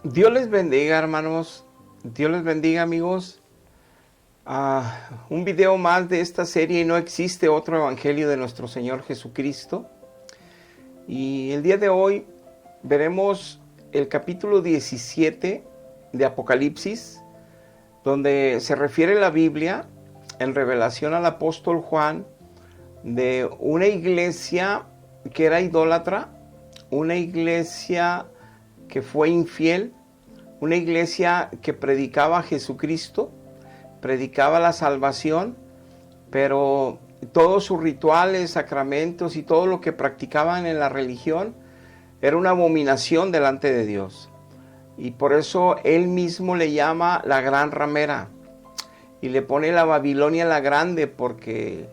Dios les bendiga, hermanos. Dios les bendiga, amigos. Un video más de esta serie. No existe otro evangelio de nuestro Señor Jesucristo. Y el día de hoy veremos el capítulo 17 de Apocalipsis, donde se refiere la Biblia en revelación al apóstol Juan de una iglesia que era idólatra, una iglesia que fue infiel, una iglesia que predicaba a Jesucristo, predicaba la salvación, pero todos sus rituales, sacramentos y todo lo que practicaban en la religión era una abominación delante de Dios. Y por eso él mismo le llama la gran ramera y le pone la Babilonia la grande, porque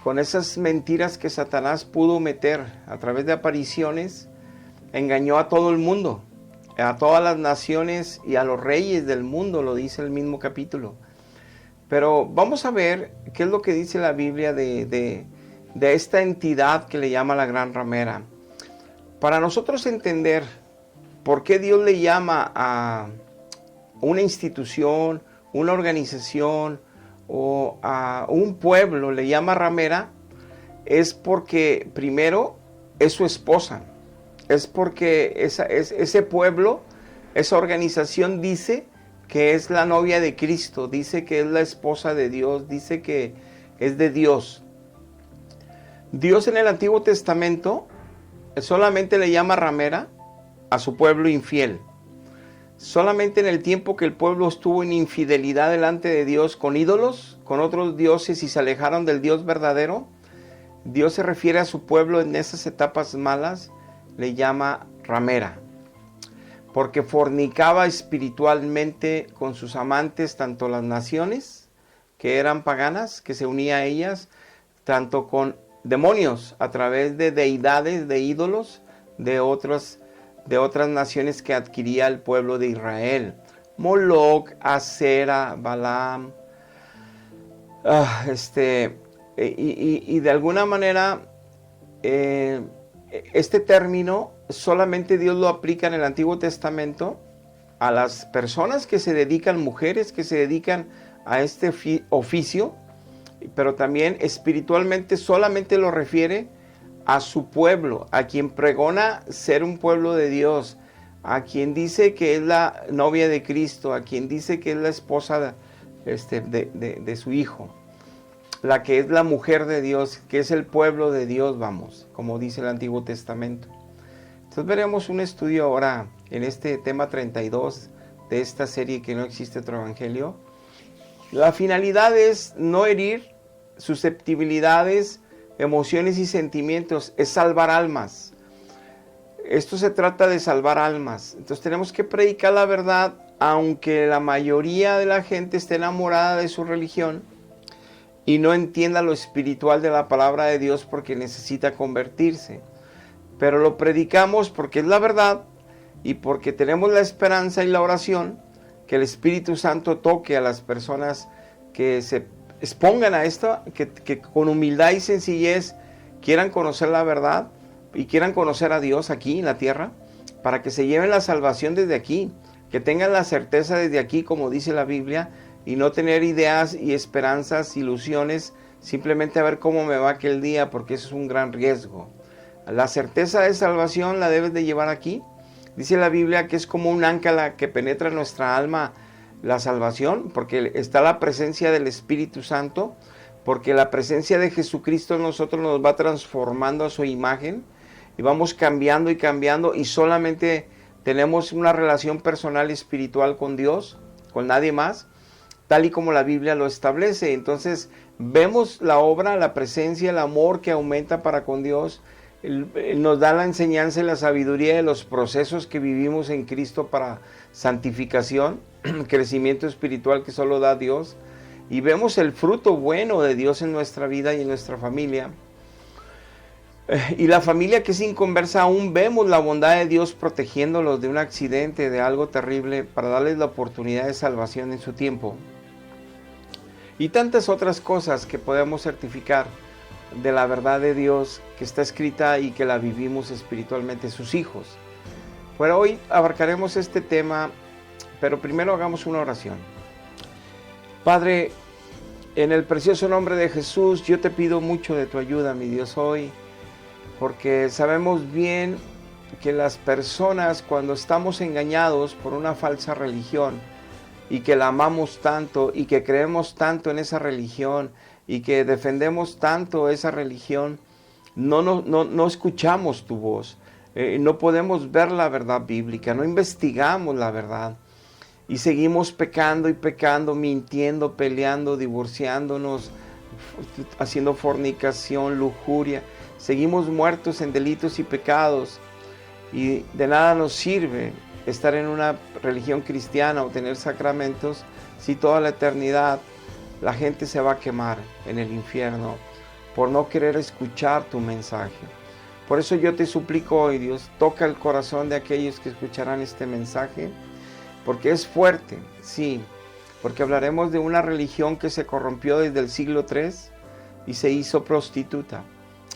con esas mentiras que Satanás pudo meter a través de apariciones, engañó a todo el mundo, a todas las naciones y a los reyes del mundo, lo dice el mismo capítulo. Pero vamos a ver qué es lo que dice la Biblia de esta entidad que le llama la gran ramera. Para nosotros entender por qué Dios le llama a una institución, una organización o a un pueblo, le llama ramera, es porque primero es su esposa. Es porque ese pueblo, esa organización dice que es la novia de Cristo, dice que es la esposa de Dios, dice que es de Dios. Dios en el Antiguo Testamento solamente le llama ramera a su pueblo infiel. Solamente en el tiempo que el pueblo estuvo en infidelidad delante de Dios con ídolos, con otros dioses y se alejaron del Dios verdadero, Dios se refiere a su pueblo en esas etapas malas, le llama ramera, porque fornicaba espiritualmente con sus amantes, tanto las naciones que eran paganas, que se unía a ellas, tanto con demonios a través de deidades, de ídolos, de otras naciones que adquiría el pueblo de Israel. Moloc, Acera, Balaam, y de alguna manera este término solamente Dios lo aplica en el Antiguo Testamento a las personas que se dedican, mujeres que se dedican a este oficio, pero también espiritualmente solamente lo refiere a su pueblo, a quien pregona ser un pueblo de Dios, a quien dice que es la novia de Cristo, a quien dice que es la esposa de su hijo, la que es la mujer de Dios, que es el pueblo de Dios, vamos, como dice el Antiguo Testamento. Entonces veremos un estudio ahora en este tema 32 de esta serie que no existe otro evangelio. La finalidad es no herir susceptibilidades, emociones y sentimientos, es salvar almas. Esto se trata de salvar almas. Entonces tenemos que predicar la verdad, aunque la mayoría de la gente esté enamorada de su religión y no entienda lo espiritual de la palabra de Dios porque necesita convertirse. Pero lo predicamos porque es la verdad y porque tenemos la esperanza y la oración que el Espíritu Santo toque a las personas que se expongan a esto, que con humildad y sencillez quieran conocer la verdad y quieran conocer a Dios aquí en la tierra, para que se lleven la salvación desde aquí, que tengan la certeza desde aquí, como dice la Biblia, y no tener ideas y esperanzas, ilusiones, simplemente a ver cómo me va aquel día, porque eso es un gran riesgo. La certeza de salvación la debes de llevar aquí. Dice la Biblia que es como un ancla que penetra en nuestra alma la salvación, porque está la presencia del Espíritu Santo, porque la presencia de Jesucristo en nosotros nos va transformando a su imagen y vamos cambiando y cambiando y solamente tenemos una relación personal y espiritual con Dios, con nadie más, tal y como la Biblia lo establece. Entonces vemos la obra, la presencia, el amor que aumenta para con Dios. Él nos da la enseñanza y la sabiduría de los procesos que vivimos en Cristo para santificación, crecimiento espiritual que solo da Dios. Y vemos el fruto bueno de Dios en nuestra vida y en nuestra familia. Y la familia que es inconversa, aún vemos la bondad de Dios protegiéndolos de un accidente, de algo terrible, para darles la oportunidad de salvación en su tiempo. Y tantas otras cosas que podemos certificar de la verdad de Dios que está escrita y que la vivimos espiritualmente, sus hijos. Pero hoy abarcaremos este tema, pero primero hagamos una oración. Padre, en el precioso nombre de Jesús, yo te pido mucho de tu ayuda, mi Dios, hoy, porque sabemos bien que las personas, cuando estamos engañados por una falsa religión y que la amamos tanto y que creemos tanto en esa religión y que defendemos tanto esa religión, no escuchamos tu voz, no podemos ver la verdad bíblica, no investigamos la verdad y seguimos pecando y pecando, mintiendo, peleando, divorciándonos, haciendo fornicación, lujuria. Seguimos muertos en delitos y pecados y de nada nos sirve estar en una religión cristiana o tener sacramentos si toda la eternidad la gente se va a quemar en el infierno por no querer escuchar tu mensaje. Por eso yo te suplico hoy, Dios, toca el corazón de aquellos que escucharán este mensaje, porque es fuerte, sí, porque hablaremos de una religión que se corrompió desde el siglo III y se hizo prostituta,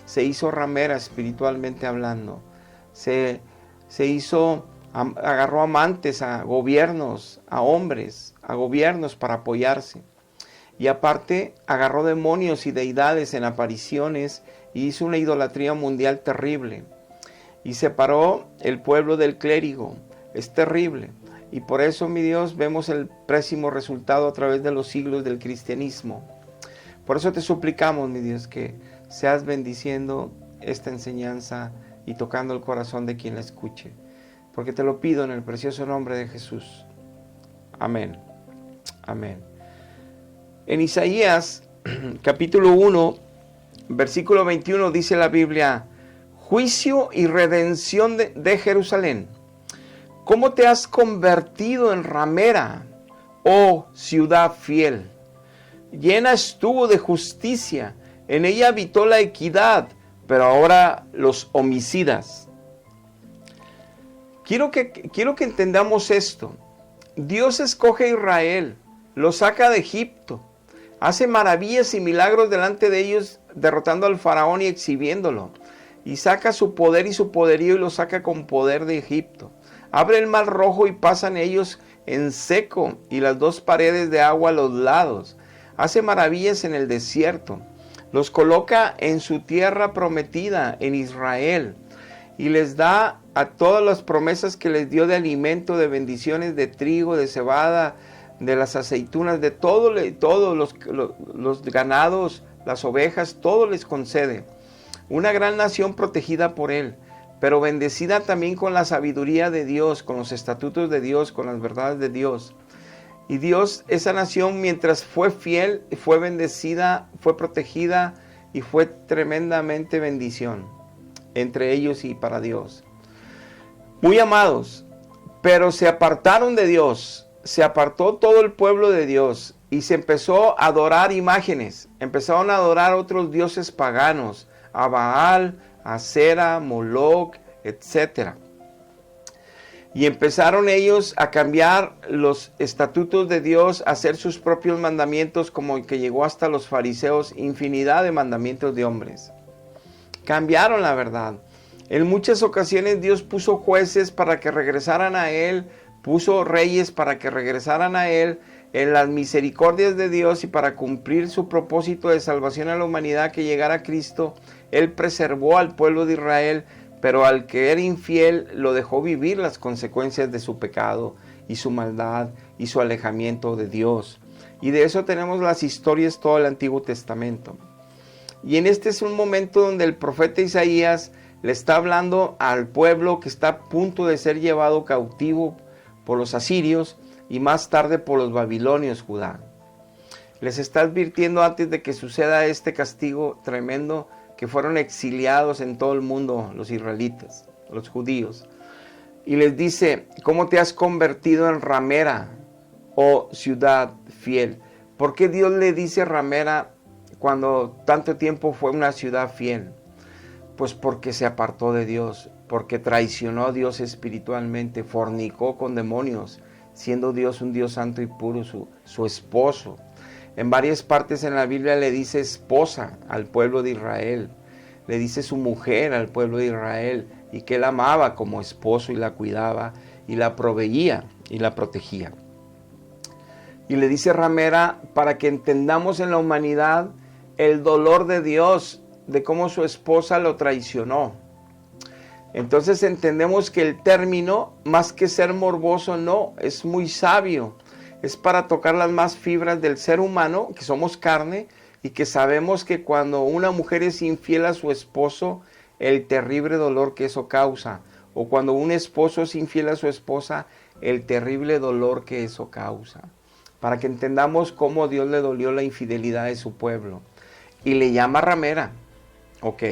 se hizo ramera espiritualmente hablando, agarró amantes a gobiernos, a hombres, a gobiernos para apoyarse. Y aparte agarró demonios y deidades en apariciones y hizo una idolatría mundial terrible. Y separó el pueblo del clérigo. Es terrible. Y por eso, mi Dios, vemos el pésimo resultado a través de los siglos del cristianismo. Por eso te suplicamos, mi Dios, que seas bendiciendo esta enseñanza y tocando el corazón de quien la escuche. Porque te lo pido en el precioso nombre de Jesús. Amén. Amén. En Isaías, capítulo 1, versículo 21, dice la Biblia: juicio y redención de Jerusalén. ¿Cómo te has convertido en ramera, oh ciudad fiel? Llena estuvo de justicia, en ella habitó la equidad, pero ahora los homicidas. Quiero que entendamos esto. Dios escoge a Israel, lo saca de Egipto, hace maravillas y milagros delante de ellos, derrotando al faraón y exhibiéndolo. Y saca su poder y su poderío y lo saca con poder de Egipto. Abre el mar rojo y pasan ellos en seco y las dos paredes de agua a los lados. Hace maravillas en el desierto. Los coloca en su tierra prometida, en Israel. Y les da a todas las promesas que les dio de alimento, de bendiciones, de trigo, de cebada, de las aceitunas, de todos los ganados, las ovejas, todo les concede. Una gran nación protegida por él, pero bendecida también con la sabiduría de Dios, con los estatutos de Dios, con las verdades de Dios. Y Dios, esa nación, mientras fue fiel, fue bendecida, fue protegida y fue tremendamente bendición entre ellos y para Dios. Muy amados, pero se apartaron de Dios. Se apartó todo el pueblo de Dios y se empezó a adorar imágenes. Empezaron a adorar otros dioses paganos, a Baal, a Asera, Moloch, etc. Y empezaron ellos a cambiar los estatutos de Dios, a hacer sus propios mandamientos, como que llegó hasta los fariseos, infinidad de mandamientos de hombres. Cambiaron la verdad. En muchas ocasiones Dios puso jueces para que regresaran a Él, puso reyes para que regresaran a Él en las misericordias de Dios y para cumplir su propósito de salvación a la humanidad, que llegara a Cristo. Él preservó al pueblo de Israel, pero al que era infiel lo dejó vivir las consecuencias de su pecado y su maldad y su alejamiento de Dios. Y de eso tenemos las historias todo el Antiguo Testamento. Y en este es un momento donde el profeta Isaías le está hablando al pueblo que está a punto de ser llevado cautivo por los asirios y más tarde por los babilonios, Judá. Les está advirtiendo antes de que suceda este castigo tremendo, que fueron exiliados en todo el mundo los israelitas, los judíos. Y les dice: ¿cómo te has convertido en ramera, oh ciudad fiel? ¿Por qué Dios le dice ramera cuando tanto tiempo fue una ciudad fiel? Pues porque se apartó de Dios, porque traicionó a Dios espiritualmente, fornicó con demonios, siendo Dios un Dios santo y puro, su esposo. En varias partes en la Biblia le dice esposa al pueblo de Israel, le dice su mujer al pueblo de Israel, y que él amaba como esposo y la cuidaba y la proveía y la protegía. Y le dice ramera para que entendamos en la humanidad el dolor de Dios, de cómo su esposa lo traicionó. Entonces entendemos que el término, más que ser morboso, no, es muy sabio. Es para tocar las más fibras del ser humano, que somos carne, y que sabemos que cuando una mujer es infiel a su esposo, el terrible dolor que eso causa. O cuando un esposo es infiel a su esposa, el terrible dolor que eso causa. Para que entendamos cómo Dios le dolió la infidelidad de su pueblo. Y le llama ramera. Ok.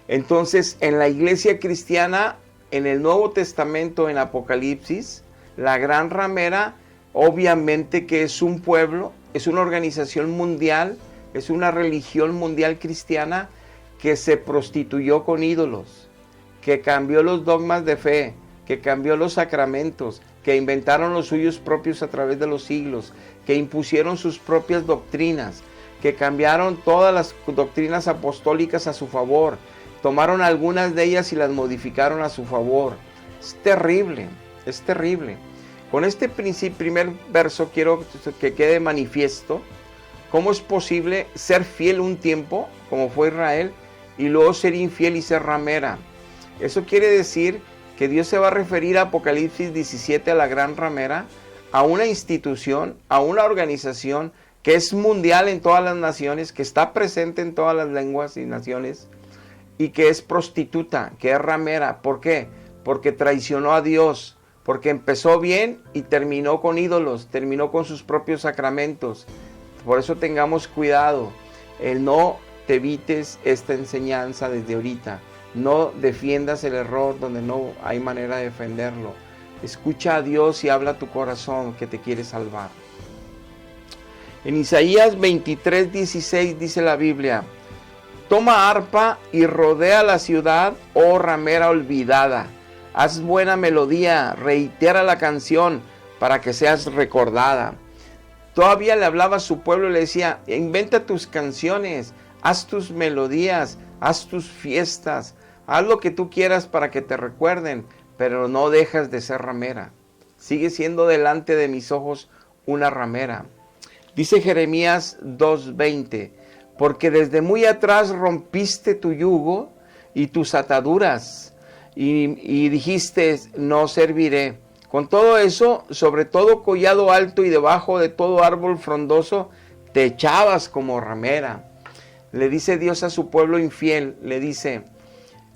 Entonces, en la iglesia cristiana, en el Nuevo Testamento, en Apocalipsis, la gran ramera, obviamente que es un pueblo, es una organización mundial, es una religión mundial cristiana que se prostituyó con ídolos, que cambió los dogmas de fe, que cambió los sacramentos, que inventaron los suyos propios a través de los siglos, que impusieron sus propias doctrinas, que cambiaron todas las doctrinas apostólicas a su favor, tomaron algunas de ellas y las modificaron a su favor. Es terrible, es terrible. Con este primer verso quiero que quede manifiesto cómo es posible ser fiel un tiempo, como fue Israel, y luego ser infiel y ser ramera. Eso quiere decir que Dios se va a referir a Apocalipsis 17, a la gran ramera, a una institución, a una organización que es mundial en todas las naciones, que está presente en todas las lenguas y naciones, y que es prostituta, que es ramera. ¿Por qué? Porque traicionó a Dios, porque empezó bien y terminó con ídolos, terminó con sus propios sacramentos. Por eso tengamos cuidado, no te evites esta enseñanza desde ahorita, no defiendas el error donde no hay manera de defenderlo. Escucha a Dios y habla a tu corazón que te quiere salvar. En Isaías 23:16 dice la Biblia: toma arpa y rodea la ciudad, oh ramera olvidada. Haz buena melodía, reitera la canción para que seas recordada. Todavía le hablaba a su pueblo y le decía: inventa tus canciones, haz tus melodías, haz tus fiestas, haz lo que tú quieras para que te recuerden, pero no dejas de ser ramera. Sigue siendo delante de mis ojos una ramera. Dice Jeremías 2:20, porque desde muy atrás rompiste tu yugo y tus ataduras, y dijiste: no serviré. Con todo eso, sobre todo collado alto y debajo de todo árbol frondoso, te echabas como ramera. Le dice Dios a su pueblo infiel, le dice: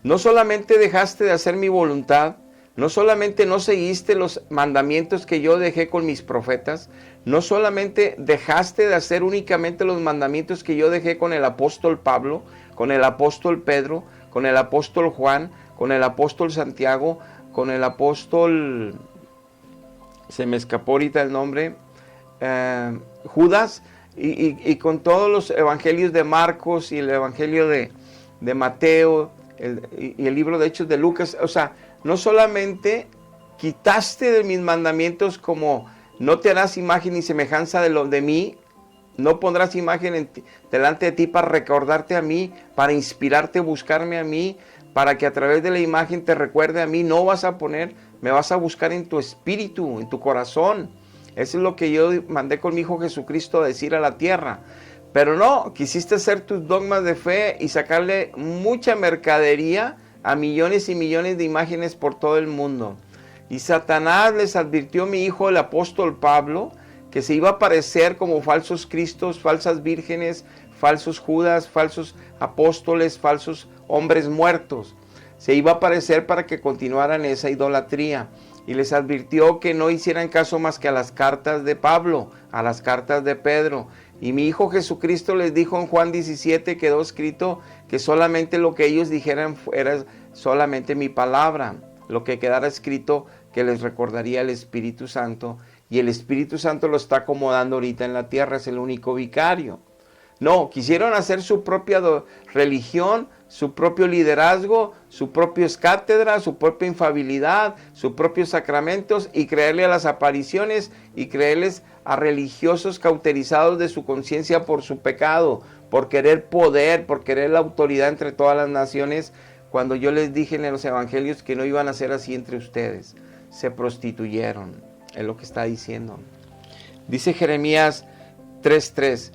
no solamente dejaste de hacer mi voluntad, no solamente no seguiste los mandamientos que yo dejé con mis profetas, no solamente dejaste de hacer únicamente los mandamientos que yo dejé con el apóstol Pablo, con el apóstol Pedro, con el apóstol Juan, con el apóstol Santiago, con el apóstol, se me escapó ahorita el nombre, Judas, y con todos los evangelios de Marcos y el evangelio de Mateo y el libro de Hechos de Lucas. O sea, no solamente quitaste de mis mandamientos como no te harás imagen ni semejanza de mí, no pondrás imagen delante de ti para recordarte a mí, para inspirarte a buscarme a mí, para que a través de la imagen te recuerde a mí. No vas a poner, me vas a buscar en tu espíritu, en tu corazón. Eso es lo que yo mandé con mi Hijo Jesucristo a decir a la tierra. Pero no, quisiste hacer tus dogmas de fe y sacarle mucha mercadería a millones y millones de imágenes por todo el mundo. Y Satanás les advirtió a mi hijo, el apóstol Pablo, que se iba a aparecer como falsos cristos, falsas vírgenes, falsos judas, falsos apóstoles, falsos hombres muertos. Se iba a aparecer para que continuaran esa idolatría. Y les advirtió que no hicieran caso más que a las cartas de Pablo, a las cartas de Pedro. Y mi Hijo Jesucristo les dijo en Juan 17, quedó escrito que solamente lo que ellos dijeran era solamente mi palabra. Lo que quedara escrito que les recordaría el Espíritu Santo. Y el Espíritu Santo lo está acomodando ahorita en la tierra, es el único vicario. No, quisieron hacer su propia religión, su propio liderazgo, su propia cátedra, su propia infabilidad, sus propios sacramentos, y creerle a las apariciones y creerles a religiosos cauterizados de su conciencia por su pecado, por querer poder, por querer la autoridad entre todas las naciones, cuando yo les dije en los evangelios que no iban a ser así entre ustedes. Se prostituyeron, es lo que está diciendo. Dice Jeremías 3:3,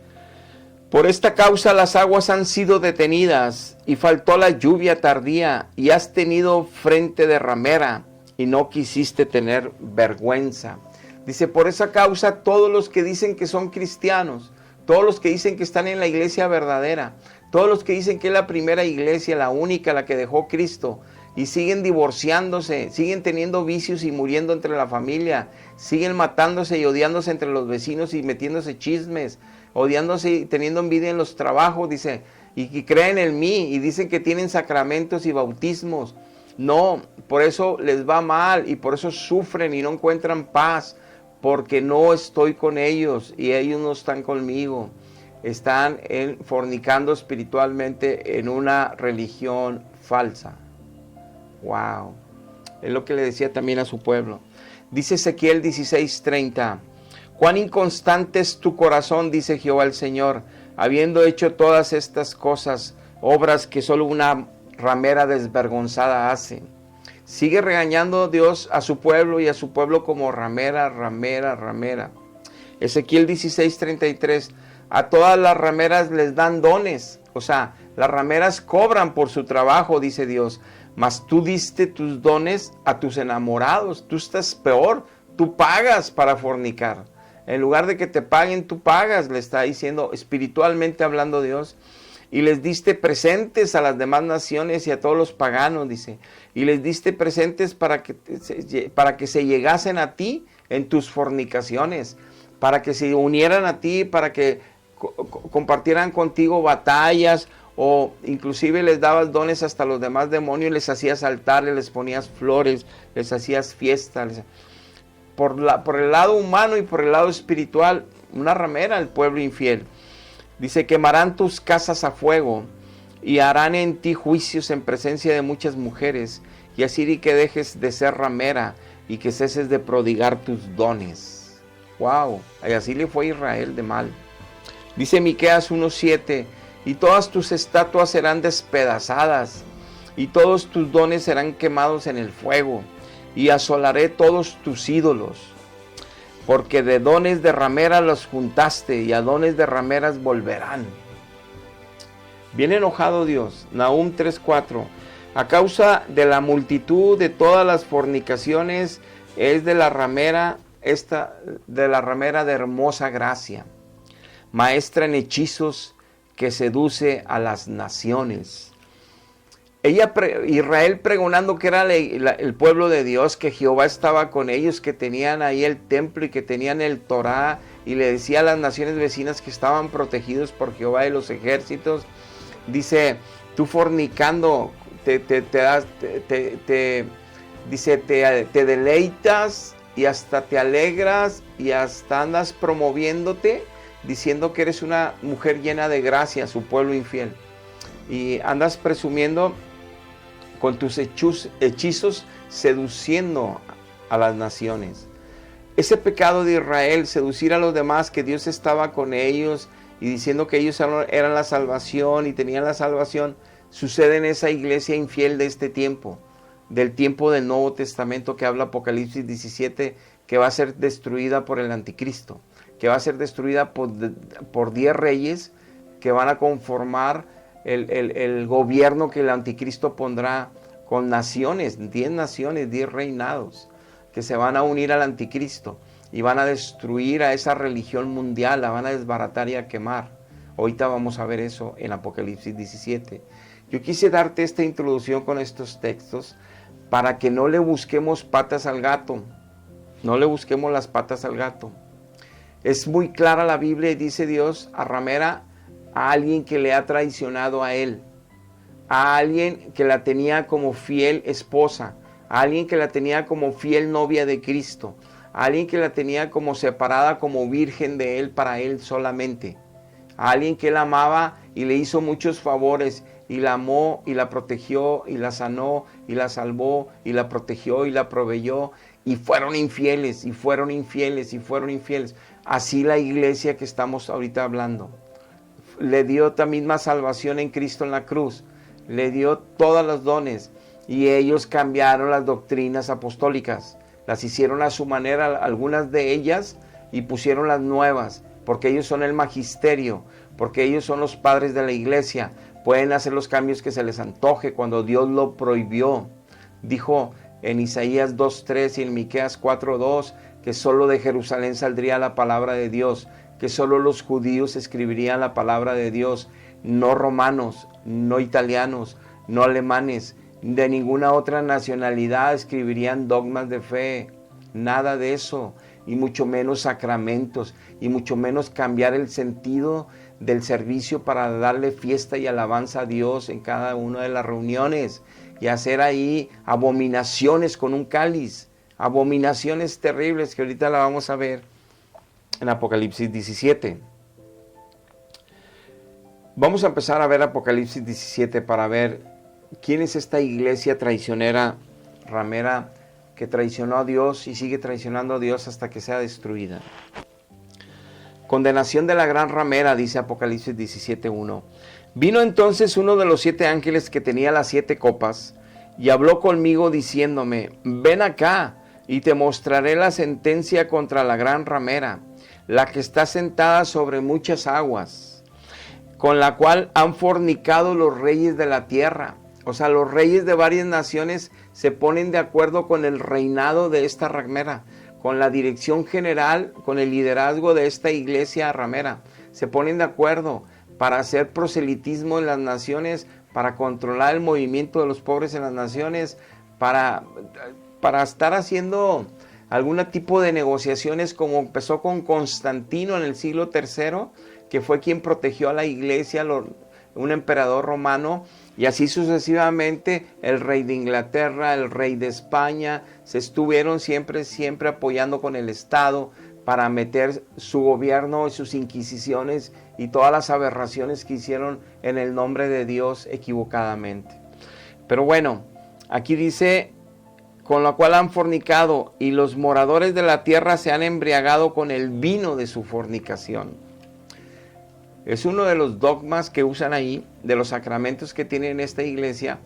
por esta causa las aguas han sido detenidas y faltó la lluvia tardía y has tenido frente de ramera y no quisiste tener vergüenza. Dice, por esa causa todos los que dicen que son cristianos, todos los que dicen que están en la iglesia verdadera, todos los que dicen que es la primera iglesia, la única, la que dejó Cristo, y siguen divorciándose, siguen teniendo vicios y muriendo entre la familia, siguen matándose y odiándose entre los vecinos y metiéndose chismes, odiándose y teniendo envidia en los trabajos, dice, y creen en mí y dicen que tienen sacramentos y bautismos. No, por eso les va mal y por eso sufren y no encuentran paz, porque no estoy con ellos y ellos no están conmigo. Están fornicando espiritualmente en una religión falsa. Wow. Es lo que le decía también a su pueblo. Dice Ezequiel 16:30. Cuán inconstante es tu corazón, dice Jehová el Señor, habiendo hecho todas estas cosas, obras que solo una ramera desvergonzada hace. Sigue regañando Dios a su pueblo y a su pueblo como ramera, ramera, ramera. Ezequiel 16:33. A todas las rameras les dan dones. O sea, las rameras cobran por su trabajo, dice Dios. Mas tú diste tus dones a tus enamorados. Tú estás peor. Tú pagas para fornicar. En lugar de que te paguen, tú pagas, le está diciendo espiritualmente hablando Dios. Y les diste presentes a las demás naciones y a todos los paganos, dice. Y les diste presentes para que se llegasen a ti en tus fornicaciones. Para que se unieran a ti, para que compartieran contigo batallas, o inclusive les dabas dones hasta los demás demonios, les hacías altares, les ponías flores, les hacías fiestas. Por el lado humano y por el lado espiritual, una ramera el pueblo infiel. Dice, quemarán tus casas a fuego y harán en ti juicios en presencia de muchas mujeres, y así di que dejes de ser ramera y que ceses de prodigar tus dones. Wow, y así le fue a Israel de mal. Dice Miqueas 1:7, y todas tus estatuas serán despedazadas, y todos tus dones serán quemados en el fuego, y asolaré todos tus ídolos, porque de dones de rameras los juntaste, y a dones de rameras volverán. Bien enojado Dios. Nahum 3:4, a causa de la multitud de todas las fornicaciones, es de la ramera de hermosa gracia, maestra en hechizos que seduce a las naciones. Israel pregonando que era el pueblo de Dios, que Jehová estaba con ellos, que tenían ahí el templo y que tenían el Torá, y le decía a las naciones vecinas que estaban protegidos por Jehová de los ejércitos. Dice, tú fornicando, te deleitas y hasta te alegras y hasta andas promoviéndote, diciendo que eres una mujer llena de gracia, su pueblo infiel. Y andas presumiendo con tus hechizos, seduciendo a las naciones. Ese pecado de Israel, seducir a los demás, que Dios estaba con ellos y diciendo que ellos eran la salvación y tenían la salvación, sucede en esa iglesia infiel de este tiempo, del tiempo del Nuevo Testamento, que habla Apocalipsis 17, que va a ser destruida por el anticristo, que va a ser destruida por 10 reyes que van a conformar el gobierno que el anticristo pondrá con naciones, 10 naciones, 10 reinados, que se van a unir al anticristo y van a destruir a esa religión mundial, la van a desbaratar y a quemar. Ahorita vamos a ver eso en Apocalipsis 17. Yo quise darte esta introducción con estos textos para que no le busquemos patas al gato, no le busquemos las patas al gato. Es muy clara la Biblia y dice Dios a ramera, a alguien que le ha traicionado a él, a alguien que la tenía como fiel esposa, a alguien que la tenía como fiel novia de Cristo, a alguien que la tenía como separada, como virgen de él, para él solamente, a alguien que él amaba y le hizo muchos favores y la amó y la protegió y la sanó y la salvó y la protegió y la proveyó, y fueron infieles y fueron infieles y fueron infieles. Así la iglesia que estamos ahorita hablando le dio esta misma salvación en Cristo en la cruz. le dio todos los dones, y ellos cambiaron las doctrinas apostólicas, las hicieron a su manera, algunas de ellas, y pusieron las nuevas, porque ellos son el magisterio, porque ellos son los padres de la iglesia, pueden hacer los cambios que se les antoje cuando Dios lo prohibió. Dijo en Isaías 2:3 y en Miqueas 4:2 que solo de Jerusalén saldría la palabra de Dios, que solo los judíos escribirían la palabra de Dios, no romanos, no italianos, no alemanes, de ninguna otra nacionalidad escribirían dogmas de fe, nada de eso, y mucho menos sacramentos, y mucho menos cambiar el sentido del servicio para darle fiesta y alabanza a Dios en cada una de las reuniones, y hacer ahí abominaciones con un cáliz, abominaciones terribles que ahorita la vamos a ver en Apocalipsis 17. Vamos a empezar a ver Apocalipsis 17 para ver quién es esta iglesia traicionera, ramera, que traicionó a Dios y sigue traicionando a Dios hasta que sea destruida. Condenación de la gran ramera, dice Apocalipsis 17:1. Vino entonces uno de los 7 ángeles que tenía las 7 copas y habló conmigo diciéndome, ven acá y te mostraré la sentencia contra la gran ramera, la que está sentada sobre muchas aguas, con la cual han fornicado los reyes de la tierra. O sea, los reyes de varias naciones se ponen de acuerdo con el reinado de esta ramera, con la dirección general, con el liderazgo de esta iglesia ramera. Se ponen de acuerdo para hacer proselitismo en las naciones, para controlar el movimiento de los pobres en las naciones, para estar haciendo algún tipo de negociaciones, como empezó con Constantino en el siglo III, que fue quien protegió a la iglesia, un emperador romano, y así sucesivamente el rey de Inglaterra, el rey de España, se estuvieron siempre apoyando con el Estado para meter su gobierno y sus inquisiciones y todas las aberraciones que hicieron en el nombre de Dios equivocadamente. Pero bueno, aquí dice, con la cual han fornicado, y los moradores de la tierra se han embriagado con el vino de su fornicación. Es uno de los dogmas que usan ahí, de los sacramentos que tienen en esta iglesia,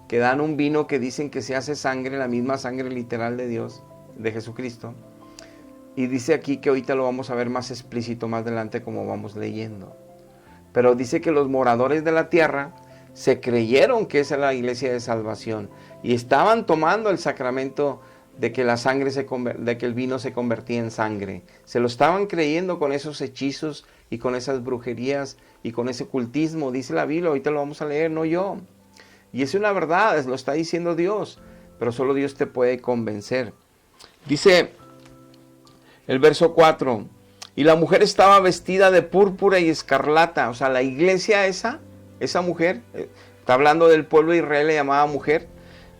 que dan un vino que dicen que se hace sangre, la misma sangre literal de Dios, de Jesucristo. Y dice aquí que ahorita lo vamos a ver más explícito más adelante como vamos leyendo. Pero dice que los moradores de la tierra se creyeron que esa es la iglesia de salvación y estaban tomando el sacramento de que la sangre de que el vino se convertía en sangre. Se lo estaban creyendo con esos hechizos y con esas brujerías y con ese cultismo, dice la Biblia, ahorita lo vamos a leer, no yo. Y es una verdad, lo está diciendo Dios, pero solo Dios te puede convencer. Dice el verso 4, y la mujer estaba vestida de púrpura y escarlata. O sea, la iglesia esa mujer, está hablando del pueblo de Israel, le llamaba mujer,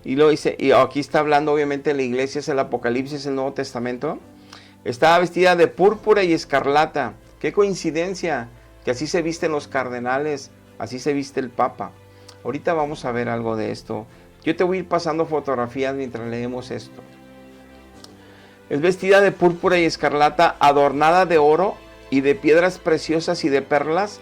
y lo dice, y aquí está hablando obviamente de la iglesia, es el Apocalipsis, el Nuevo Testamento. Estaba vestida de púrpura y escarlata. Qué coincidencia, que así se visten los cardenales, así se viste el Papa. Ahorita vamos a ver algo de esto. Yo te voy a ir pasando fotografías mientras leemos esto. Es vestida de púrpura y escarlata, adornada de oro y de piedras preciosas y de perlas,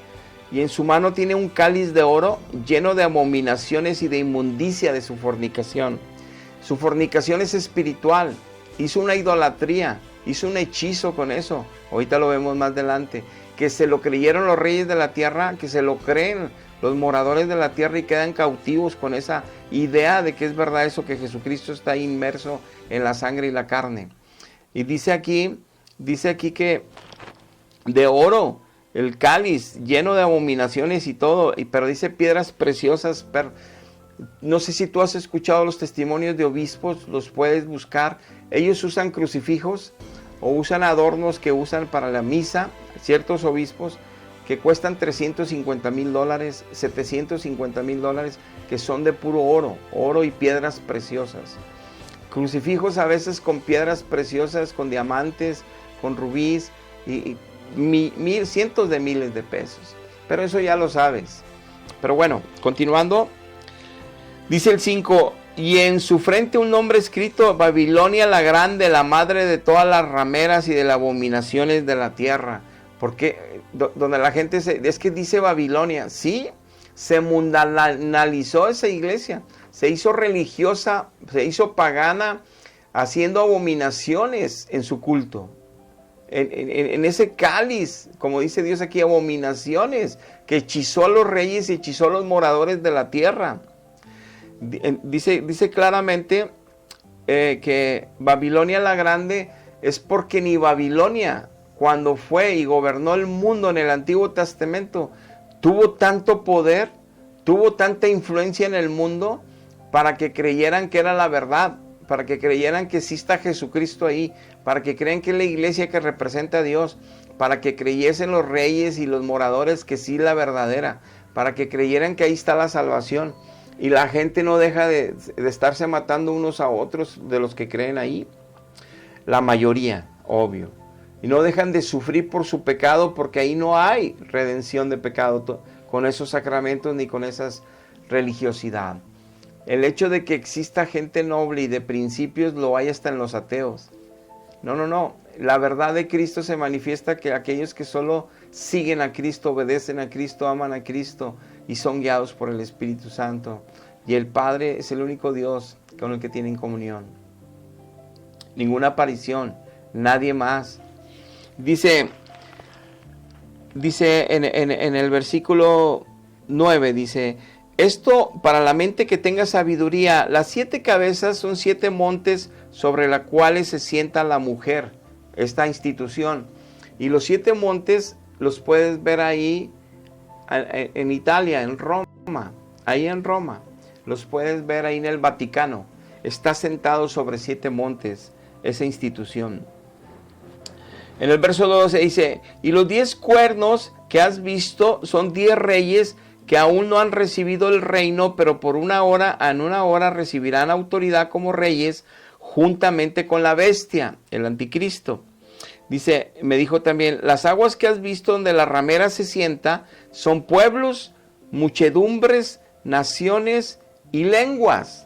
y en su mano tiene un cáliz de oro lleno de abominaciones y de inmundicia de su fornicación. Su fornicación es espiritual, hizo una idolatría, hizo un hechizo con eso. Ahorita lo vemos más adelante. Que se lo creyeron los reyes de la tierra, que se lo creen los moradores de la tierra y quedan cautivos con esa idea de que es verdad eso, que Jesucristo está inmerso en la sangre y la carne. Y dice aquí que de oro, el cáliz lleno de abominaciones y todo, pero dice piedras preciosas. No sé si tú has escuchado los testimonios de obispos, los puedes buscar. Ellos usan crucifijos o usan adornos que usan para la misa, ciertos obispos, que cuestan $350,000, $750,000, que son de puro oro y piedras preciosas. Crucifijos a veces con piedras preciosas, con diamantes, con rubíes y cientos de miles de pesos. Pero eso ya lo sabes. Pero bueno, continuando, dice el 5, y en su frente un nombre escrito, Babilonia la grande, la madre de todas las rameras y de las abominaciones de la tierra. Porque donde la gente es que dice Babilonia, sí, se mundanalizó esa iglesia, se hizo religiosa, se hizo pagana, haciendo abominaciones en su culto. En ese cáliz, como dice Dios aquí, abominaciones, que hechizó a los reyes y hechizó a los moradores de la tierra. Dice claramente que Babilonia la Grande es porque ni Babilonia, cuando fue y gobernó el mundo en el Antiguo Testamento, tuvo tanto poder, tuvo tanta influencia en el mundo para que creyeran que era la verdad, para que creyeran que sí está Jesucristo ahí, para que crean que es la iglesia que representa a Dios, para que creyesen los reyes y los moradores que sí es la verdadera, para que creyeran que ahí está la salvación. Y la gente no deja de estarse matando unos a otros de los que creen ahí. La mayoría, obvio. Y no dejan de sufrir por su pecado, porque ahí no hay redención de pecado con esos sacramentos ni con esas religiosidad. El hecho de que exista gente noble y de principios lo hay hasta en los ateos. No. La verdad de Cristo se manifiesta que aquellos que solo siguen a Cristo, obedecen a Cristo, aman a Cristo y son guiados por el Espíritu Santo. Y el Padre es el único Dios con el que tienen comunión. Ninguna aparición, nadie más. Dice en el versículo 9, dice: esto para la mente que tenga sabiduría, las 7 cabezas son 7 montes sobre los cuales se sienta la mujer, esta institución. Y los 7 montes los puedes ver ahí en Italia, en Roma, ahí en Roma. Los puedes ver ahí en el Vaticano. Está sentado sobre 7 montes esa institución. En el verso 12 dice: y los 10 cuernos que has visto son 10 reyes que aún no han recibido el reino, pero en una hora recibirán autoridad como reyes juntamente con la bestia, el anticristo. Dice, me dijo también: las aguas que has visto donde la ramera se sienta son pueblos, muchedumbres, naciones y lenguas.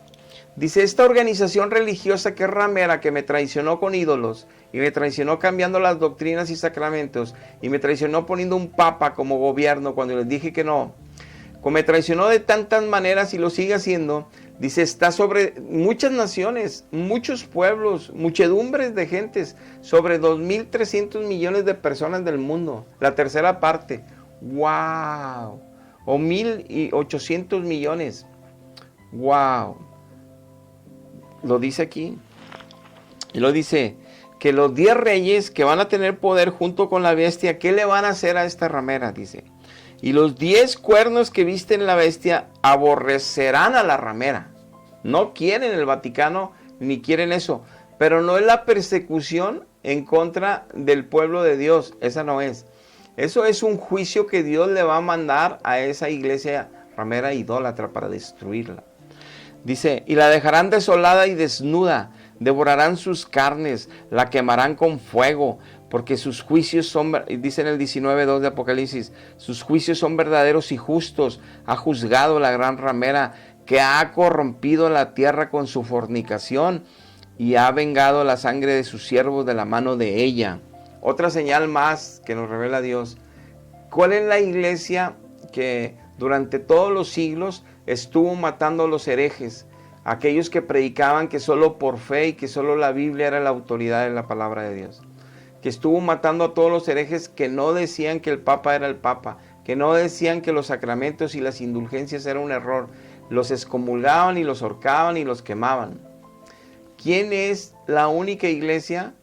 Dice, esta organización religiosa que es ramera, que me traicionó con ídolos, y me traicionó cambiando las doctrinas y sacramentos, y me traicionó poniendo un papa como gobierno cuando les dije que no, como me traicionó de tantas maneras y lo sigue haciendo, dice, está sobre muchas naciones, muchos pueblos, muchedumbres de gentes, sobre 2.300 millones de personas del mundo, la tercera parte. ¡Wow! O 1.800 millones. ¡Wow! Lo dice aquí. Y lo dice que los 10 reyes que van a tener poder junto con la bestia, ¿qué le van a hacer a esta ramera? Dice, y los 10 cuernos que viste en la bestia aborrecerán a la ramera. No quieren el Vaticano ni quieren eso, pero no es la persecución en contra del pueblo de Dios, esa no es. Eso es un juicio que Dios le va a mandar a esa iglesia ramera idólatra para destruirla. Dice, y la dejarán desolada y desnuda, devorarán sus carnes, la quemarán con fuego, porque sus juicios son, dice en el 19:2 de Apocalipsis, sus juicios son verdaderos y justos. Ha juzgado la gran ramera que ha corrompido la tierra con su fornicación y ha vengado la sangre de sus siervos de la mano de ella. Otra señal más que nos revela Dios. ¿Cuál es la iglesia que durante todos los siglos estuvo matando a los herejes? Aquellos que predicaban que solo por fe y que solo la Biblia era la autoridad de la palabra de Dios. Que estuvo matando a todos los herejes que no decían que el Papa era el Papa, que no decían que los sacramentos y las indulgencias eran un error. Los excomulgaban y los ahorcaban y los quemaban. ¿Quién es la única iglesia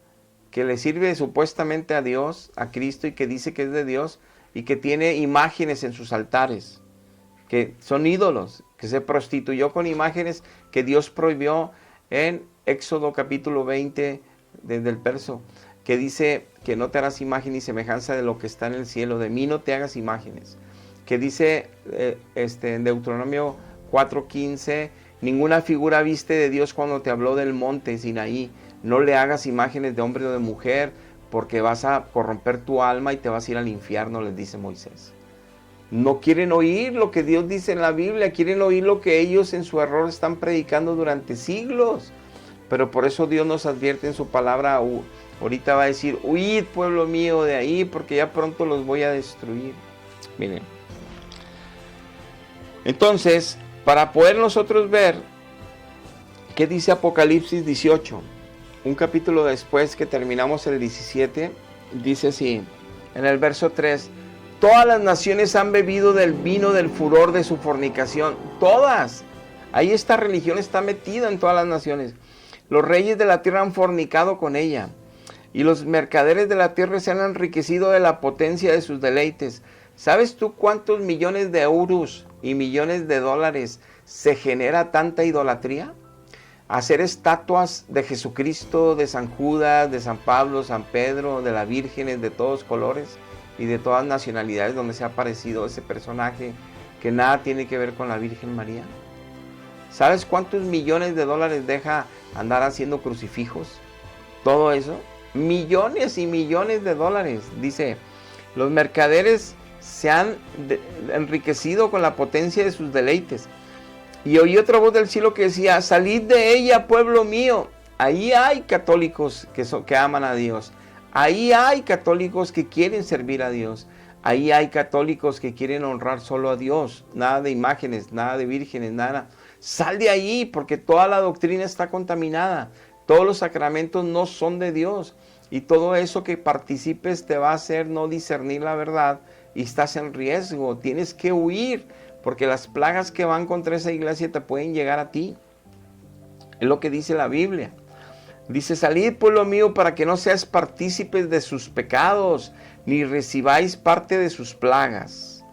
que le sirve supuestamente a Dios, a Cristo, y que dice que es de Dios y que tiene imágenes en sus altares, que son ídolos, que se prostituyó con imágenes que Dios prohibió en Éxodo capítulo 20, desde el verso, que dice que no te harás imagen ni semejanza de lo que está en el cielo, de mí no te hagas imágenes, que dice en Deuteronomio 4:15, ninguna figura viste de Dios cuando te habló del monte Sinaí, no le hagas imágenes de hombre o de mujer, porque vas a corromper tu alma y te vas a ir al infierno, les dice Moisés. No quieren oír lo que Dios dice en la Biblia, quieren oír lo que ellos en su error están predicando durante siglos. Pero por eso Dios nos advierte en su palabra, ahorita va a decir, huid pueblo mío de ahí, porque ya pronto los voy a destruir. Miren, Entonces, para poder nosotros ver qué dice Apocalipsis 18, un capítulo después que terminamos el 17, dice así, en el verso 3, todas las naciones han bebido del vino del furor de su fornicación, todas. Ahí esta religión está metida en todas las naciones. Los reyes de la tierra han fornicado con ella, y los mercaderes de la tierra se han enriquecido de la potencia de sus deleites. ¿Sabes tú cuántos millones de euros y millones de dólares se genera tanta idolatría? Hacer estatuas de Jesucristo, de San Judas, de San Pablo, San Pedro, de las vírgenes de todos colores y de todas nacionalidades donde se ha aparecido ese personaje que nada tiene que ver con la Virgen María. ¿Sabes cuántos millones de dólares deja andar haciendo crucifijos? Todo eso, millones y millones de dólares. Dice, los mercaderes se han enriquecido con la potencia de sus deleites. Y oí otra voz del cielo que decía, salid de ella, pueblo mío. Ahí hay católicos que aman a Dios. Ahí hay católicos que quieren servir a Dios. Ahí hay católicos que quieren honrar solo a Dios. Nada de imágenes, nada de vírgenes, nada. Sal de ahí porque toda la doctrina está contaminada. Todos los sacramentos no son de Dios. Y todo eso que participes te va a hacer no discernir la verdad. Y estás en riesgo. Tienes que huir. Porque las plagas que van contra esa iglesia te pueden llegar a ti. Es lo que dice la Biblia. Dice, salid pueblo mío para que no seas partícipes de sus pecados, ni recibáis parte de sus plagas.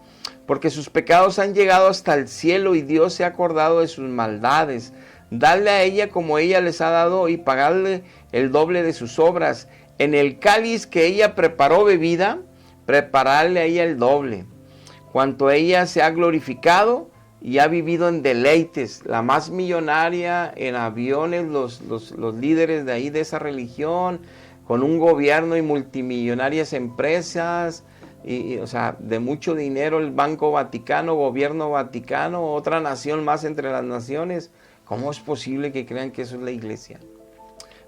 Porque sus pecados han llegado hasta el cielo y Dios se ha acordado de sus maldades. Dadle a ella como ella les ha dado y pagadle el doble de sus obras. En el cáliz que ella preparó bebida, prepararle a ella el doble. Cuanto ella se ha glorificado y ha vivido en deleites, la más millonaria en aviones, los líderes de ahí de esa religión, con un gobierno y multimillonarias empresas, o sea, de mucho dinero, el Banco Vaticano, Gobierno Vaticano, otra nación más entre las naciones. ¿Cómo es posible que crean que eso es la iglesia?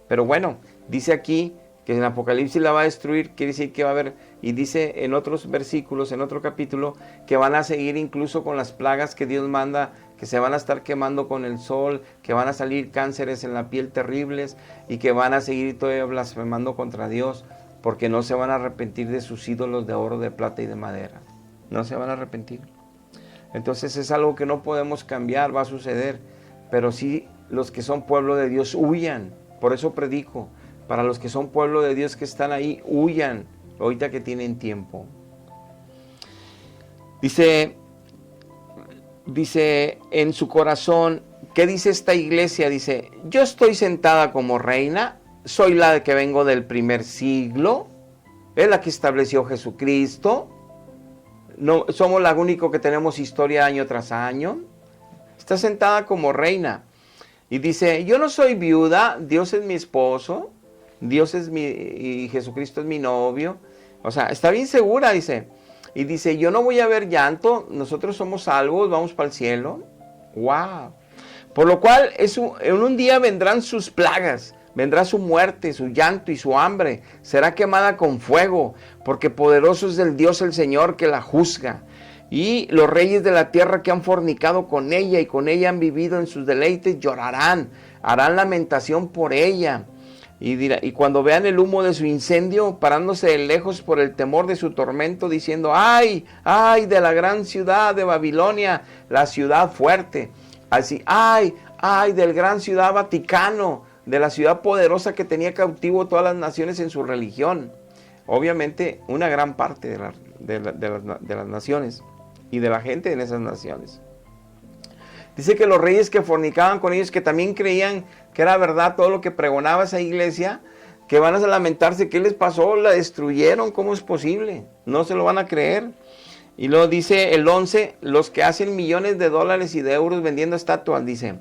Pero bueno, dice aquí que en Apocalipsis la va a destruir, quiere decir que va a haber, y dice en otros versículos, en otro capítulo, que van a seguir incluso con las plagas que Dios manda, que se van a estar quemando con el sol, que van a salir cánceres en la piel terribles, y que van a seguir todavía blasfemando contra Dios, porque no se van a arrepentir de sus ídolos de oro, de plata y de madera. No se van a arrepentir. Entonces es algo que no podemos cambiar, va a suceder, pero sí los que son pueblo de Dios huyan. Por eso predico. Para los que son pueblo de Dios que están ahí, huyan, ahorita que tienen tiempo. Dice en su corazón, ¿qué dice esta iglesia? Dice, yo estoy sentada como reina, soy la que vengo del primer siglo, es la que estableció Jesucristo, no, somos la única que tenemos historia año tras año, está sentada como reina. Y dice, yo no soy viuda, Dios es mi esposo, Dios es y Jesucristo es mi novio. O sea, está bien segura, dice. Y dice, yo no voy a ver llanto, nosotros somos salvos, vamos para el cielo. ¡Wow! Por lo cual, en un día vendrán sus plagas, vendrá su muerte, su llanto y su hambre. Será quemada con fuego, porque poderoso es el Dios el Señor que la juzga. Y los reyes de la tierra que han fornicado con ella y con ella han vivido en sus deleites llorarán, harán lamentación por ella. Y cuando vean el humo de su incendio, parándose de lejos por el temor de su tormento, diciendo, ¡ay, ay de la gran ciudad de Babilonia, la ciudad fuerte! Así, ¡ay, ay del gran ciudad Vaticano, de la ciudad poderosa que tenía cautivo todas las naciones en su religión! Obviamente, una gran parte de las naciones y de la gente en esas naciones. Dice que los reyes que fornicaban con ellos, que también creían que era verdad todo lo que pregonaba esa iglesia, que van a lamentarse, ¿qué les pasó? La destruyeron, ¿cómo es posible? No se lo van a creer. Y luego dice el 11, los que hacen millones de dólares y de euros vendiendo estatuas, dice,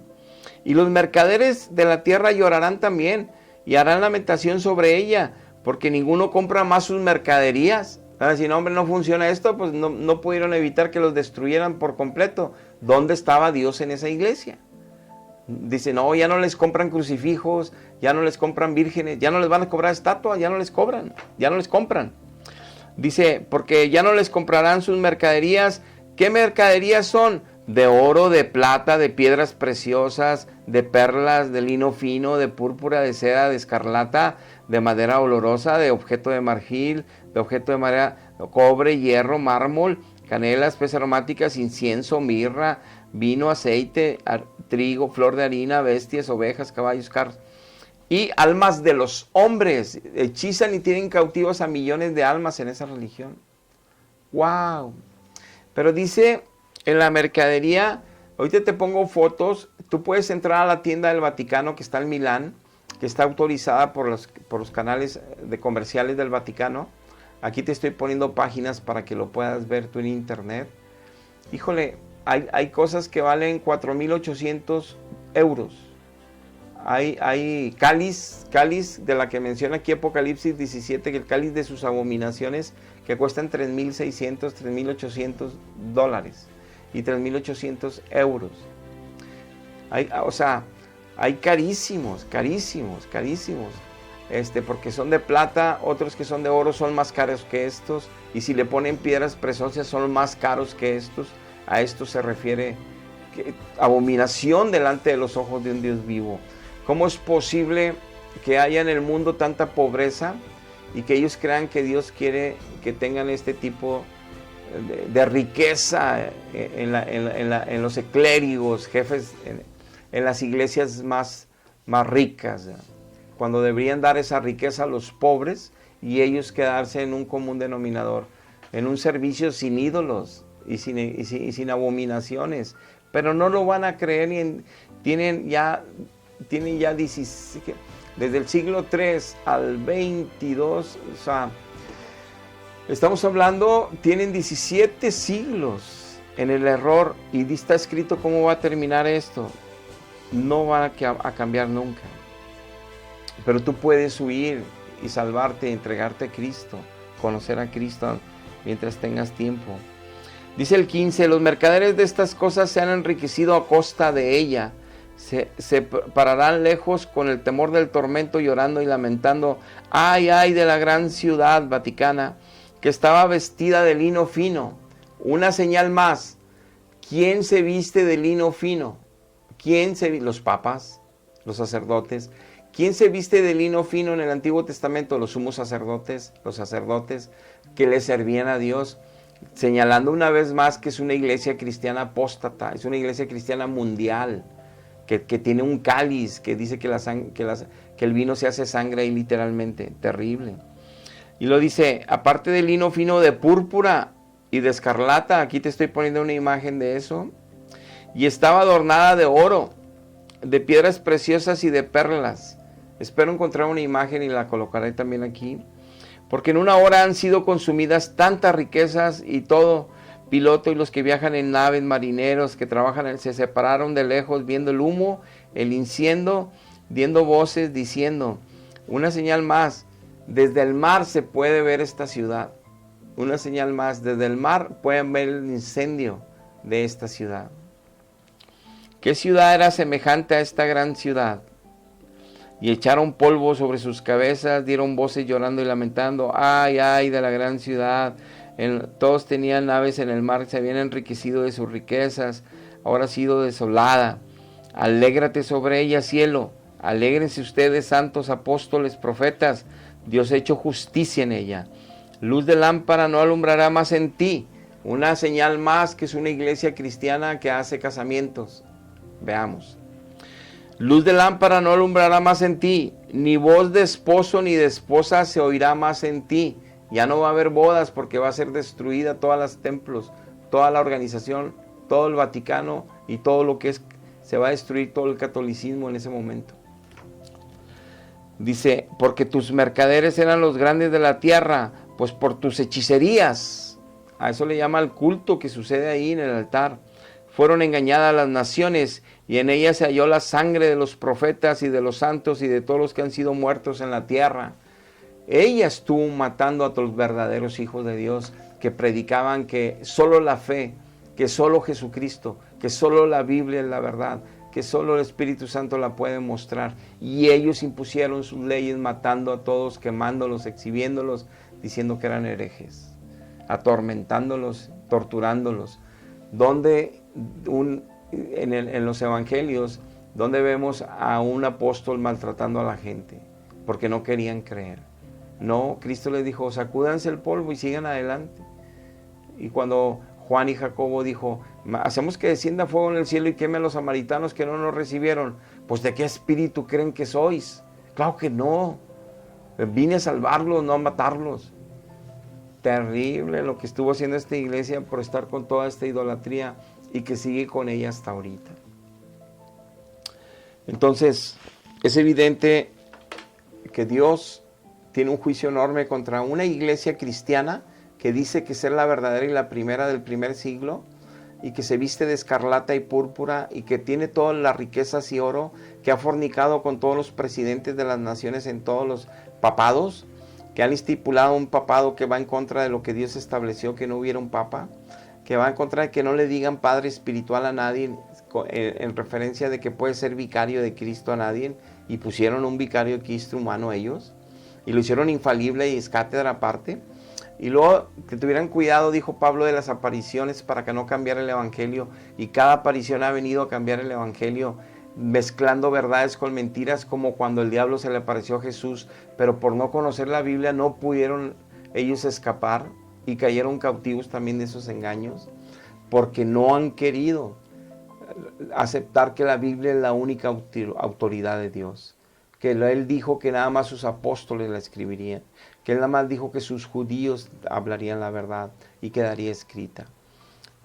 y los mercaderes de la tierra llorarán también, y harán lamentación sobre ella, porque ninguno compra más sus mercaderías. Si no, hombre, no funciona esto, pues no pudieron evitar que los destruyeran por completo. ¿Dónde estaba Dios en esa iglesia? Dice, no, ya no les compran crucifijos, ya no les compran vírgenes, ya no les van a cobrar estatuas, ya no les cobran, ya no les compran. Dice, porque ya no les comprarán sus mercaderías. ¿Qué mercaderías son? de oro, de plata, de piedras preciosas, de perlas, de lino fino, de púrpura, de seda, de escarlata, de madera olorosa, de objeto de marfil, de objeto de madera, cobre, hierro, mármol, canela, especias aromáticas, incienso, mirra, vino, aceite, trigo, flor de harina, bestias, ovejas, caballos, carros. Y almas de los hombres. Hechizan y tienen cautivos a millones de almas en esa religión. ¡Wow! Pero dice en la mercadería, ahorita te pongo fotos, tú puedes entrar a la tienda del Vaticano que está en Milán, que está autorizada por los canales de comerciales del Vaticano. Aquí te estoy poniendo páginas para que lo puedas ver tú en internet. Híjole, hay cosas que valen 4,800 euros. Hay cáliz de la que menciona aquí Apocalipsis 17, que el cáliz de sus abominaciones, que cuestan 3,600, 3,800 dólares y 3,800 euros. Hay carísimos, porque son de plata, otros que son de oro son más caros que estos, y si le ponen piedras preciosas son más caros que estos. A esto se refiere abominación delante de los ojos de un Dios vivo. ¿Cómo es posible que haya en el mundo tanta pobreza y que ellos crean que Dios quiere que tengan este tipo de riqueza en los clérigos, jefes, en las iglesias más ricas, cuando deberían dar esa riqueza a los pobres y ellos quedarse en un común denominador, en un servicio sin ídolos y sin abominaciones? Pero no lo van a creer y tienen ya 16, desde el siglo 3 al 22, o sea, estamos hablando, tienen 17 siglos en el error, y está escrito cómo va a terminar esto. No va a cambiar nunca. Pero tú puedes huir y salvarte, entregarte a Cristo, conocer a Cristo mientras tengas tiempo. Dice el 15, los mercaderes de estas cosas se han enriquecido a costa de ella. Se pararán lejos con el temor del tormento, llorando y lamentando. Ay, ay de la gran ciudad vaticana, que estaba vestida de lino fino. Una señal más. ¿Quién se viste de lino fino? Los papas, los sacerdotes. ¿Quién se viste de lino fino en el Antiguo Testamento? Los sumos sacerdotes, los sacerdotes que le servían a Dios, señalando una vez más que es una iglesia cristiana apóstata, es una iglesia cristiana mundial, que tiene un cáliz, que dice que el vino se hace sangre ahí literalmente, terrible. Y lo dice, aparte del lino fino de púrpura y de escarlata, aquí te estoy poniendo una imagen de eso, y estaba adornada de oro, de piedras preciosas y de perlas. Espero encontrar una imagen y la colocaré también aquí, porque en una hora han sido consumidas tantas riquezas, y todo piloto y los que viajan en naves, marineros que trabajan, se separaron de lejos viendo el humo, el incienso, viendo voces diciendo, una señal más, desde el mar se puede ver esta ciudad. Una señal más, desde el mar pueden ver el incendio de esta ciudad. ¿Qué ciudad era semejante a esta gran ciudad? Y echaron polvo sobre sus cabezas, dieron voces llorando y lamentando, ay, ay de la gran ciudad. Todos tenían naves en el mar, se habían enriquecido de sus riquezas, ahora ha sido desolada. Alégrate sobre ella, cielo, alégrense ustedes, santos apóstoles, profetas, Dios ha hecho justicia en ella. Luz de lámpara no alumbrará más en ti. Una señal más, que es una iglesia cristiana que hace casamientos. Veamos. Luz de lámpara no alumbrará más en ti, ni voz de esposo ni de esposa se oirá más en ti. Ya no va a haber bodas, porque va a ser destruida todos los templos, toda la organización, todo el Vaticano y todo lo que es, se va a destruir todo el catolicismo en ese momento. Dice, porque tus mercaderes eran los grandes de la tierra, pues por tus hechicerías, a eso le llama el culto que sucede ahí en el altar, fueron engañadas las naciones, y en ellas se halló la sangre de los profetas y de los santos y de todos los que han sido muertos en la tierra. Ella estuvo matando a los verdaderos hijos de Dios, que predicaban que solo la fe, que solo Jesucristo, que solo la Biblia es la verdad, que solo el Espíritu Santo la puede mostrar. Y ellos impusieron sus leyes, matando a todos, quemándolos, exhibiéndolos, diciendo que eran herejes, atormentándolos, torturándolos. ¿Dónde en los evangelios donde vemos a un apóstol maltratando a la gente porque no querían creer. No, Cristo les dijo, sacúdanse el polvo y sigan adelante. Y cuando Juan y Jacobo dijo, hacemos que descienda fuego en el cielo y queme a los samaritanos que no nos recibieron, pues ¿de qué espíritu creen que sois? Claro que no, vine a salvarlos, no a matarlos. Terrible lo que estuvo haciendo esta iglesia por estar con toda esta idolatría y que sigue con ella hasta ahorita. Entonces, es evidente que Dios tiene un juicio enorme contra una iglesia cristiana que dice que ser la verdadera y la primera del primer siglo, y que se viste de escarlata y púrpura, y que tiene todas las riquezas y oro, que ha fornicado con todos los presidentes de las naciones en todos los papados, que han estipulado un papado que va en contra de lo que Dios estableció, que no hubiera un papa, que va en contra de que no le digan padre espiritual a nadie, en referencia de que puede ser vicario de Cristo a nadie, y pusieron un vicario de Cristo humano ellos, y lo hicieron infalible y es cátedra aparte. Y luego que tuvieran cuidado, dijo Pablo, de las apariciones para que no cambiara el evangelio, y cada aparición ha venido a cambiar el evangelio, mezclando verdades con mentiras, como cuando el diablo se le apareció a Jesús, pero por no conocer la Biblia no pudieron ellos escapar y cayeron cautivos también de esos engaños, porque no han querido aceptar que la Biblia es la única autoridad de Dios, que Él dijo que nada más sus apóstoles la escribirían, que Él nada más dijo que sus judíos hablarían la verdad y quedaría escrita.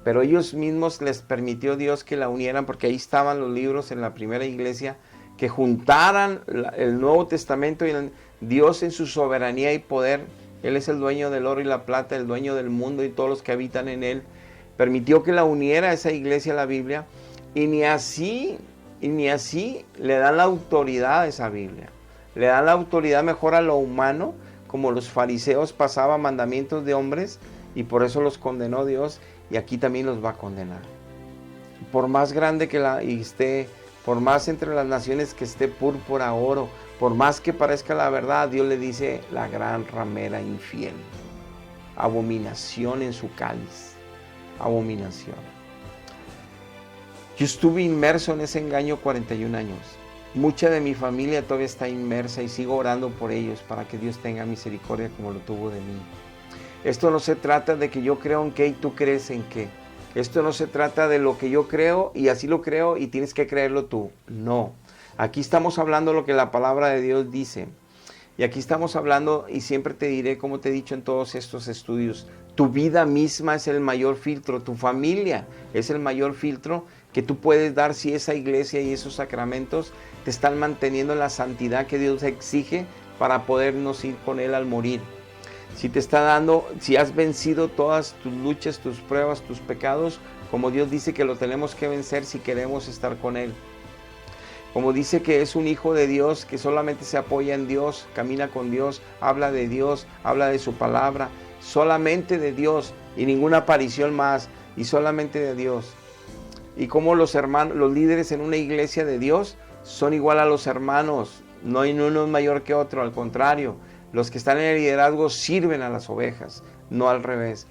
Pero ellos mismos les permitió Dios que la unieran, porque ahí estaban los libros en la primera iglesia, que juntaran el Nuevo Testamento, y Dios en su soberanía y poder, Él es el dueño del oro y la plata, el dueño del mundo y todos los que habitan en Él, permitió que la uniera esa iglesia a la Biblia, y ni así le dan la autoridad a esa Biblia. Le dan la autoridad mejor a lo humano, como los fariseos pasaban mandamientos de hombres, y por eso los condenó Dios, y aquí también los va a condenar. Por más grande que esté, por más entre las naciones que esté púrpura, oro, por más que parezca la verdad, Dios le dice la gran ramera infiel, abominación en su cáliz, abominación. Yo estuve inmerso en ese engaño 41 años. Mucha de mi familia todavía está inmersa y sigo orando por ellos para que Dios tenga misericordia como lo tuvo de mí. Esto no se trata de que yo creo en qué y tú crees en qué. Esto no se trata de lo que yo creo y así lo creo y tienes que creerlo tú. No. Aquí estamos hablando lo que la palabra de Dios dice. Y aquí estamos hablando, y siempre te diré, como te he dicho en todos estos estudios, tu vida misma es el mayor filtro, tu familia es el mayor filtro que tú puedes dar si esa iglesia y esos sacramentos te están manteniendo en la santidad que Dios exige para podernos ir con Él al morir. Si te está dando, si has vencido todas tus luchas, tus pruebas, tus pecados, como Dios dice que lo tenemos que vencer si queremos estar con Él. Como dice que es un hijo de Dios, que solamente se apoya en Dios, camina con Dios, habla de Dios, habla de su palabra, solamente de Dios y ninguna aparición más, y solamente de Dios. Y como los hermanos, los líderes en una iglesia de Dios son igual a los hermanos, no hay uno mayor que otro, al contrario, los que están en el liderazgo sirven a las ovejas, no al revés.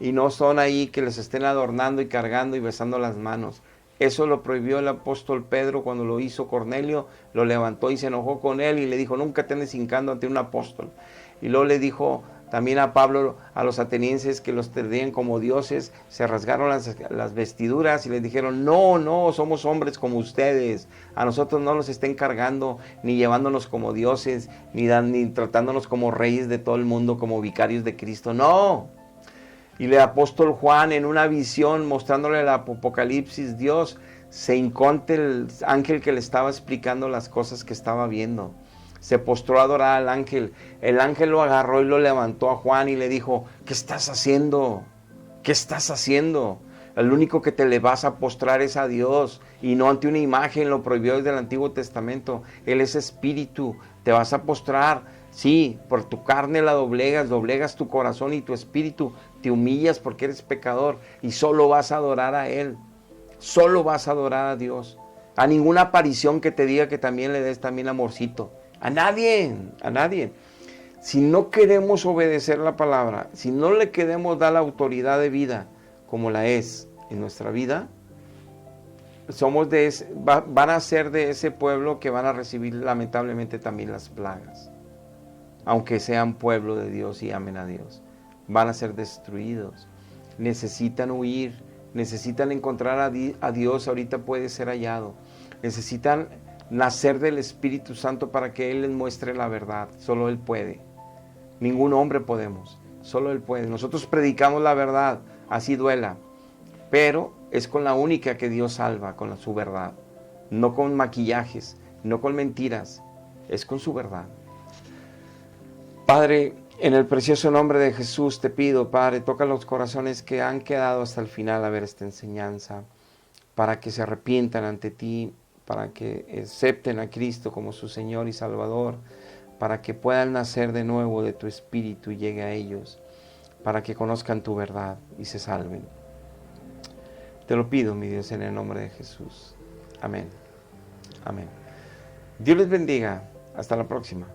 Y no son ahí que les estén adornando y cargando y besando las manos. Eso lo prohibió el apóstol Pedro cuando lo hizo Cornelio, lo levantó y se enojó con él y le dijo, nunca te andes hincando ante un apóstol. Y luego le dijo también a Pablo, a los atenienses que los tenían como dioses, se rasgaron las vestiduras y les dijeron, no, somos hombres como ustedes, a nosotros no nos estén cargando, ni llevándonos como dioses, ni tratándonos como reyes de todo el mundo, como vicarios de Cristo, no. Y el apóstol Juan, en una visión mostrándole el Apocalipsis, Dios se hincó ante el ángel que le estaba explicando las cosas que estaba viendo. Se postró a adorar al ángel. El ángel lo agarró y lo levantó a Juan y le dijo, ¿qué estás haciendo? ¿Qué estás haciendo? El único que te le vas a postrar es a Dios y no ante una imagen, lo prohibió desde el Antiguo Testamento. Él es espíritu, te vas a postrar. Sí, por tu carne la doblegas tu corazón y tu espíritu, te humillas porque eres pecador y solo vas a adorar a Él, solo vas a adorar a Dios. A ninguna aparición que te diga que también le des también amorcito, a nadie. Si no queremos obedecer la palabra, si no le queremos dar la autoridad de vida como la es en nuestra vida, van a ser de ese pueblo que van a recibir lamentablemente también las plagas. Aunque sean pueblo de Dios y amen a Dios, van a ser destruidos. Necesitan huir, necesitan encontrar a Dios, ahorita puede ser hallado. Necesitan nacer del Espíritu Santo para que Él les muestre la verdad. Solo Él puede. Ningún hombre podemos, solo Él puede. Nosotros predicamos la verdad, así duela, pero es con la única que Dios salva, con su verdad. No con maquillajes, no con mentiras, es con su verdad. Padre, en el precioso nombre de Jesús te pido, Padre, toca los corazones que han quedado hasta el final a ver esta enseñanza, para que se arrepientan ante ti, para que acepten a Cristo como su Señor y Salvador, para que puedan nacer de nuevo de tu Espíritu y llegue a ellos, para que conozcan tu verdad y se salven. Te lo pido, mi Dios, en el nombre de Jesús. Amén. Amén. Dios les bendiga. Hasta la próxima.